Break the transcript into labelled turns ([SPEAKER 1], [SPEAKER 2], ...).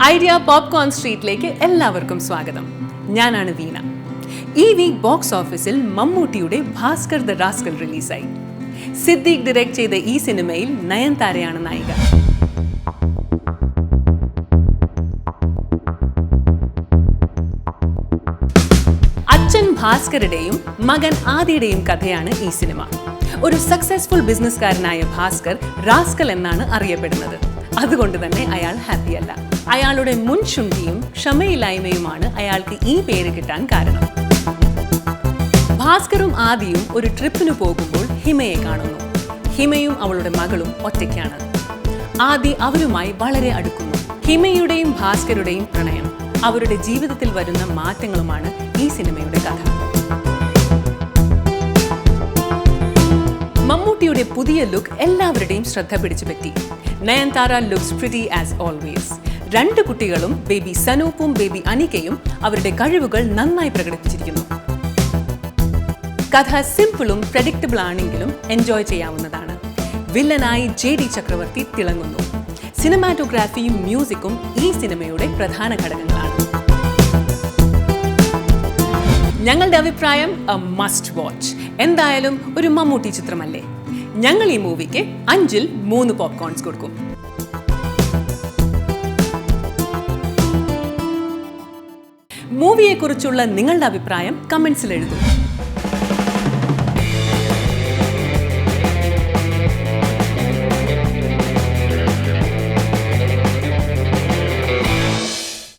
[SPEAKER 1] Idea popcorn സ്ട്രീറ്റിലേക്ക് എല്ലാവർക്കും സ്വാഗതം. ഞാനാണ് വീണ. ഈ വീക്ക് ബോക്സ് ഓഫീസിൽ മമ്മൂട്ടിയുടെ ഭാസ്കർ ദ റാസ്കൽ റിലീസായി. സിദ്ദീഖ് ഡയറക്ട് ചെയ്ത ഈ സിനിമയിൽ നയൻതാരയാണ് നായിക. അച്ഛൻ ഭാസ്കറുടെയും മകൻ ആദിയുടെയും കഥയാണ് ഈ സിനിമ. ഒരു സക്സസ്ഫുൾ ബിസിനസ്സുകാരനായ ഭാസ്കർ റാസ്കൽ എന്നാണ് അറിയപ്പെടുന്നത്. അതുകൊണ്ട് തന്നെ അയാൾ ഹാപ്പിയല്ല. അയാളുടെ മുൻശുണ്ടിയും ക്ഷമയില്ലായ്മയുമാണ് അയാൾക്ക് ഈ പേര് കിട്ടാൻ കാരണം. ഭാസ്കറും ആദിയും ഒരു ട്രിപ്പിന് പോകുമ്പോൾ ഹിമയെ കാണുന്നു. ഹിമയും അവളുടെ മകളും ഒറ്റയ്ക്കാണ്. ആദി അവരുമായി വളരെ അടുക്കുന്നു. ഹിമയുടെയും ഭാസ്കരുടെയും പ്രണയം, അവരുടെ ജീവിതത്തിൽ വരുന്ന മാറ്റങ്ങളുമാണ് ഈ സിനിമയുടെ കഥ. മമ്മൂട്ടിയുടെ പുതിയ ലുക്ക് എല്ലാവരുടെയും ശ്രദ്ധ പിടിച്ചുപറ്റി. Nayanthara looks pretty as always. രണ്ട് കുട്ടികളും ബേബി സനൂപ്പും ബേബി അനികയും അവരുടെ കഴിവുകൾ നന്നായി പ്രകടിപ്പിച്ചിരിക്കുന്നു. കഥ സിമ്പിളും പ്രഡിക്റ്റബിൾ ആണെങ്കിലും എൻജോയ് ചെയ്യാവുന്നതാണ്. വില്ലനായി JD ചക്രവർത്തി തിളങ്ങുന്നു. സിനിമാറ്റോഗ്രാഫിയും മ്യൂസിക്കും ഈ സിനിമയുടെ പ്രധാന ഘടകങ്ങളാണ്. ഞങ്ങളുടെ അഭിപ്രായം മസ്റ്റ് വാച്ച്. എന്തായാലും ഒരു മമ്മൂട്ടി ചിത്രമല്ലേ. ഞങ്ങൾ ഈ മൂവിക്ക് 5-ൽ 3 പോപ്കോൺസ് കൊടുക്കും. മൂവിയെക്കുറിച്ചുള്ള നിങ്ങളുടെ അഭിപ്രായം കമന്റ്സിൽ എഴുതൂ.